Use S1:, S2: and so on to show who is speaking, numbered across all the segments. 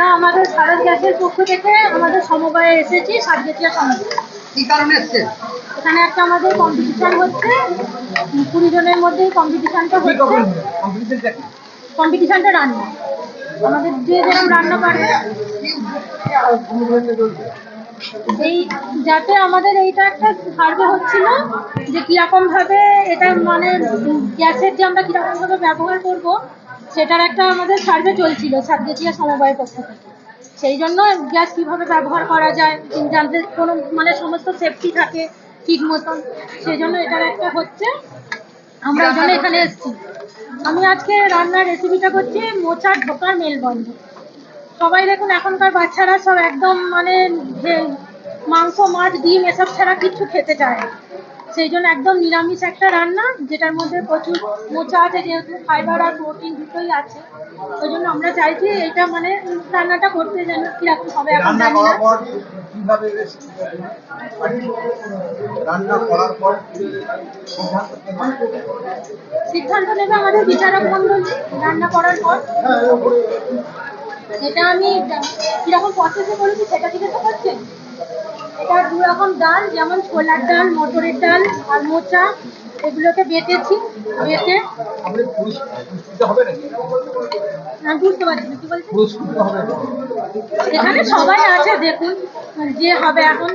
S1: আমরা আমাদের ভারত গ্যাসের পক্ষ থেকে আমাদের সমবায়ে এসেছি, সাতগেছিয়া সমবায়।
S2: কি কারণে এসেছেন?
S1: এখানে একটা আমাদের কম্পিটিশন হচ্ছে, 20 জনের মধ্যে কম্পিটিশনটা হচ্ছে। কম্পিটিশনটা রান্না, আমাদের যে যেরকম রান্না পারবে, এই যাতে আমাদের এইটা একটা সার্ভে হচ্ছিল যে কিরকম ভাবে এটা মানে গ্যাসের যে আমরা কিরকম ভাবে ব্যবহার করব, সেটার একটা আমাদের সার্ভে চলছিল সাতগেছিয়া সমবায়ের পক্ষ থেকে। সেই জন্য গ্যাস কিভাবে ব্যবহার করা যায়, যাতে কোনো মানে সমস্ত সেফটি থাকে ঠিক মতন, সেই জন্য এটার একটা হচ্ছে। আমরা এই জন্য এখানে এসেছি। আমি আজকে রান্নার রেসিপিটা করছি মোচার ঢোকার মেলবন্ধ। সবাই দেখুন এখনকার বাচ্চারা সব একদম মানে যে মাংস মাছ ডিম এসব ছাড়া কিছু খেতে চায় না। সেই জন্য একদম নিরামিষ একটা রান্না, যেটার মধ্যে প্রচুর মোচা আছে, যেহেতু ফাইবার আর প্রোটিন দুটোই আছে। ওই জন্য আমরা চাইছি এটা মানে রান্নাটা করতে যেন কিরকম হবে এখন জানি না। সিদ্ধান্ত নেবে আমাদের বিচারক মন্ডলী রান্না করার পর। এটা আমি কিরকম প্রসেসে করেছি সেটা জিজ্ঞাসা করছেন। এটা 2 রকম ডাল, যেমন ছোলার ডাল, মটরের ডাল আর মোচা, এগুলোকে বেটেছি। বেটে বুঝতে পারছি না কি বলছেন। এখানে সবাই আছে, দেখুন যে হবে এখন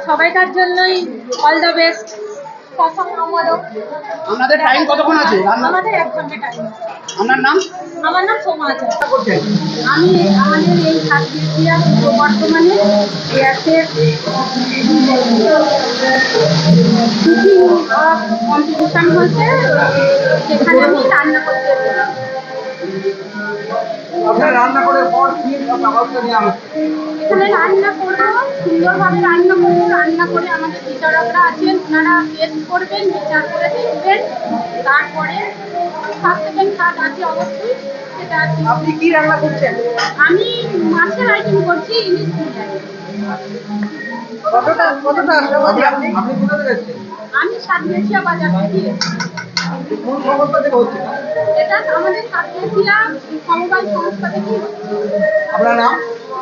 S1: সবাইকার জন্যই অল দ্য বেস্ট।
S2: আপনাদের টাইম কতক্ষণ আছে?
S1: আমাদের 1 ঘন্টা টাইম।
S2: আপনার নাম?
S1: আমার নাম সোমা আচার্য। আমি আমাদের এই সাতগেছিয়া বর্তমানে গ্যাসের কম্পিটিশন হচ্ছে, সেখানে আমি রান্না করতে এসেছি।
S2: আপনার রান্না করে পর কি ব্যবস্থা নেওয়া হচ্ছে?
S1: এখানে রান্না করবো, সুন্দরভাবে রান্না করবো। রান্না করে আমাদের বিচারকরা আছেন, ওনারা টেস্ট করবেন, বিচার করে দেখবেন। তারপরে ফার্স্ট সেকেন্ড থার্ড আছে অবশ্যই, সেটা আছে।
S2: আপনি কি রান্না করছেন?
S1: আমি মাছের আইটেম করছি, ইলিশ বিরিয়ানি।
S2: কতটা আশাবাদী আপনি? আপনি কোথা থেকে এসেছেন?
S1: আমি সাতগেছিয়া বাজার থেকে।
S2: কোন সংস্থা থেকে হচ্ছে?
S1: এটা আমাদের সাতগেছিয়া সমবায় সংস্থা থেকে।
S2: আপনার নাম?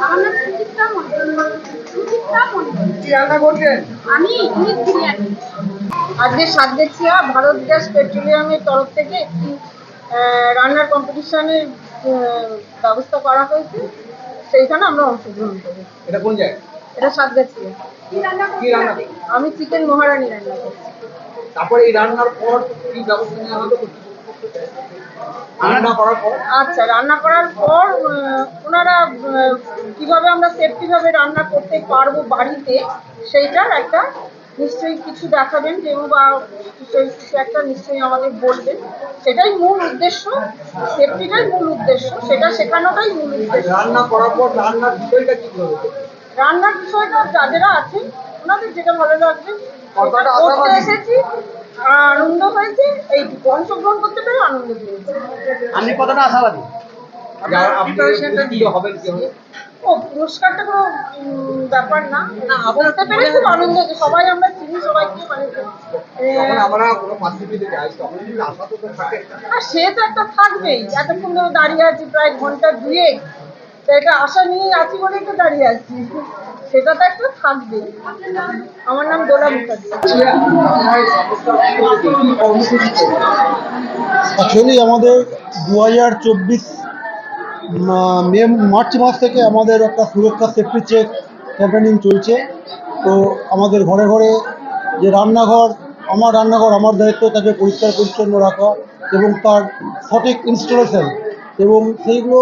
S1: আমার নাম সুচিত্রা মন্ডল। সুচিত্রা মন্ডল।
S2: কি রান্না করছেন?
S1: আমি ইলিশ বিরিয়ানি।
S3: আজকে সাতগেছিয়া ভারত গ্যাস পেট্রোলিয়ামের তরফ থেকে একটি রান্নার কম্পিটিশনের ব্যবস্থা করা হয়েছে, সেইখানে আমরা অংশগ্রহণ করি।
S2: এটা কোন জায়গা?
S3: এটা সাতগেছিয়া।
S2: কি রান্না?
S3: আমি চিকেন মহারানি রান্না করছি।
S2: তারপরে এই রান্নার পর কি ব্যবস্থা নেওয়া হলো? রান্না করার পর?
S3: আচ্ছা, রান্না করার পর ওনারা কিভাবে আমরা সেফটিভাবে রান্না করতে পারবো বাড়িতে, সেইটার একটা নিশ্চয়ই কিছু দেখাবেন, যেমন বা কিছু একটা নিশ্চয়ই আমাদের বলবেন। সেটাই মূল উদ্দেশ্য, সেফটিটাই মূল উদ্দেশ্য, সেটা শেখানোটাই মূল উদ্দেশ্য।
S2: রান্না করার পর রান্নার বিষয়টা কি হবে?
S3: রান্নার বিষয়টা যারা আছেন ওনাদের যেটা ভালো লাগবে করতে এসেছি, আনন্দ হয়েছে, এই অংশগ্রহণ করতে পেরে আনন্দ পেয়েছি।
S2: আপনি কতটা আশাবাদী আপনার সেটা দিয়ে হবেন? কি হবে?
S3: ও পুরস্কারটা কোনো ব্যাপার না, বলতে পেরে খুব আনন্দ হচ্ছে। সবাই আমরা চিনি, সবাইকে মানে
S2: আমরা কোনো পার্টিতে যাই, তখন কিন্তু আশা তো থাকে।
S3: আর সে তো একটা থাকবেই। এতক্ষণ ধরে দাঁড়িয়ে আছি প্রায় ঘন্টা 2, তো এটা আশা নিয়ে আছি বলেই তো দাঁড়িয়ে আছি, সেটা তো একটা থাকবেই। আমার নাম দোলা মুখার্জি।
S4: অ্যাকচুয়ালি আমাদের 2024 মার্চ মাস থেকে আমাদের একটা সুরক্ষা সেফটি চেক ক্যাম্পেনিং চলছে। তো আমাদের ঘরে ঘরে যে রান্নাঘর আমার দায়িত্ব, তাকে পরিষ্কার পরিচ্ছন্ন রাখা এবং তার সঠিক ইনস্টলেশন, এবং সেইগুলো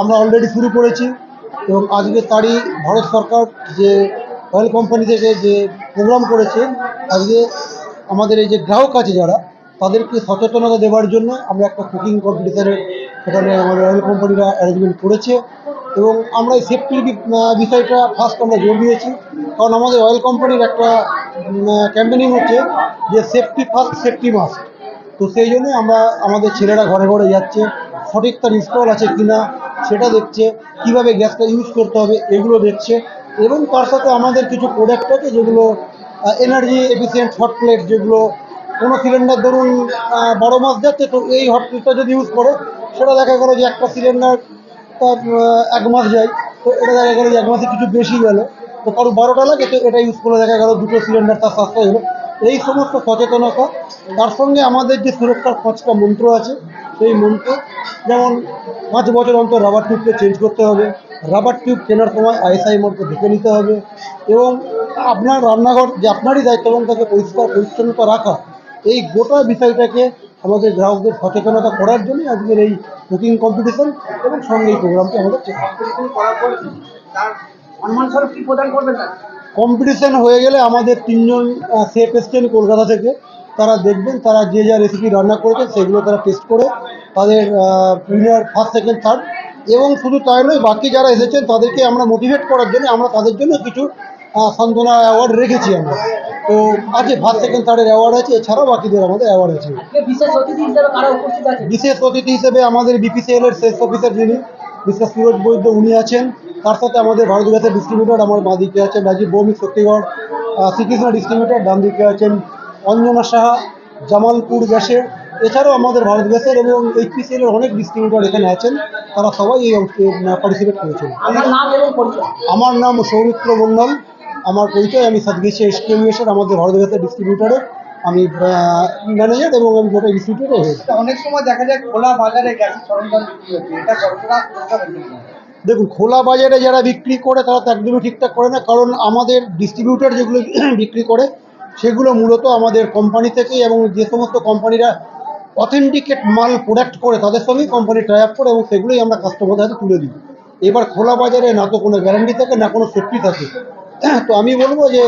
S4: আমরা অলরেডি শুরু করেছি। এবং আজকে তারই ভারত সরকার যে অয়েল কোম্পানি থেকে যে প্রোগ্রাম করেছে, আজকে আমাদের এই যে গ্রাহক আছে যারা, তাদেরকে সচেতনতা দেওয়ার জন্য আমরা একটা কুকিং কম্পিটিশানের সেখানে আমাদের অয়েল কোম্পানিরা অ্যারেঞ্জমেন্ট করেছে। এবং আমরা এই সেফটির বিষয়টা ফার্স্ট আমরা জোর দিয়েছি, কারণ আমাদের অয়েল কোম্পানির একটা ক্যাম্পেনিং হচ্ছে যে সেফটি ফার্স্ট, সেফটি মাস্ট। তো সেই জন্যই আমরা আমাদের ছেলেরা ঘরে ঘরে যাচ্ছে, সঠিক তার ইনস্টল আছে কিনা সেটা দেখছে, কিভাবে গ্যাসটা ইউজ করতে হবে এগুলো দেখছে। এবং তার সাথে আমাদের কিছু প্রোডাক্ট আছে যেগুলো এনার্জি এফিসিয়েন্ট হট প্লেট, যেগুলো কোনো সিলিন্ডার ধরুন 12 মাস যাচ্ছে, তো এই হট প্লেটটা যদি ইউজ করে, সেটা দেখা গেলো যে একটা সিলিন্ডার তার 1 মাস যায়, তো এটা দেখা গেলো যে 1 মাসে কিছু বেশি গেল, তো কারো 12টা লাগে, তো এটা ইউজ করে দেখা গেল 2টো সিলিন্ডার তার সাশ্রয় হলো। এই সমস্ত সচেতনতা, তার সঙ্গে আমাদের যে সুরক্ষার 5টা মন্ত্র আছে, সেই মন্ত্র যেমন 5 বছর অন্তর রাবার টিউবকে চেঞ্জ করতে হবে, রাবার টিউব কেনার সময় আইএসআই মার্ক দেখে নিতে হবে, এবং আপনার রান্নাঘর যে আপনারই দায়িত্ব এবং তাকে পরিষ্কার পরিচ্ছন্নতা রাখা, এই গোটা বিষয়টাকে আমাদের গ্রাহকদের সচেতনতা করার জন্য আজকের এই কুকিং কম্পিটিশন এবং সঙ্গে এই প্রোগ্রামটি আমাদের
S2: কম্পিটিশন করার পর তার সম্মান স্বরূপ কি প্রদান করবেন না?
S4: কম্পিটিশন হয়ে গেলে আমাদের 3জন শেফ এসছেন কলকাতা থেকে, তারা দেখবেন তারা যে যা রেসিপি রান্না করেছেন সেগুলো তারা টেস্ট করে তাদের উইনার 1st, 2nd, 3rd, এবং শুধু তাই নয়, বাকি যারা এসেছেন তাদেরকে আমরা মোটিভেট করার জন্য আমরা তাদের জন্য কিছু সান্ত্বনা অ্যাওয়ার্ড রেখেছি আমরা। তো আছে 1st, 2nd, 3rd এর অ্যাওয়ার্ড আছে, এছাড়াও বাকিদের আমাদের অ্যাওয়ার্ড আছে।
S2: বিশেষ অতিথি হিসেবে কারা উপস্থিত আছে?
S4: বিশেষ অতিথি হিসেবে আমাদের বিপিসিএল এর সেলস অফিসার যিনি মিস্টার সুরজ বৈদ্য, উনি আছেন। তার সাথে আমাদের ভারত গ্যাসের ডিস্ট্রিবিউটর আমার বাঁ দিকে আছেন রাজীব ভৌমিক শক্তিগড়, শ্রীকৃষ্ণ ডিস্ট্রিবিউটর ডান দিকে আছেন অঞ্জনা সাহা জামালপুর গ্যাসের। এছাড়াও আমাদের ভারত গ্যাসের এবং এইচপিসিএল এর অনেক ডিস্ট্রিবিউটর এখানে আছেন, তারা সবাই এই অংশে পার্টিসিপেট করেছেন।
S2: আমার নাম এবং পরিচয়?
S4: আমার নাম সৌমিত্র মণ্ডল, আমার পরিচয় আমি সাতগেছি এসকেউএস এর আমাদের ভারত গ্যাসের ডিস্ট্রিবিউটরের আমি ম্যানেজার এবং আমি গোটা ডিস্ট্রিবিউটর হয়েছি।
S2: অনেক সময় দেখা যায় খোলা বাজারে গ্যাসের সরঞ্জাম বিক্রি হচ্ছে, এটা কতটা সুরক্ষা দেবেন?
S4: দেখুন, খোলা বাজারে যারা বিক্রি করে তারা তো একদমই ঠিকঠাক করে না, কারণ আমাদের ডিস্ট্রিবিউটর যেগুলো বিক্রি করে সেগুলো মূলত আমাদের কোম্পানি থেকে, এবং যে সমস্ত কোম্পানিরা অথেন্টিকেট মাল প্রোডাক্ট করে তাদের সঙ্গেই কোম্পানি টাই আপ করে এবং সেগুলোই আমরা কাস্টমারদের হাতে তুলে দিই। এবার খোলা বাজারে না তো কোনো গ্যারান্টি থাকে না কোনো সেফটি থাকে, তো আমি বলবো যে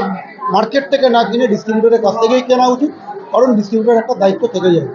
S4: মার্কেট থেকে না কিনে ডিস্ট্রিবিউটরের কাছ থেকেই কেনা উচিত, কারণ ডিস্ট্রিবিউটরের একটা দায়িত্ব থেকে যায়।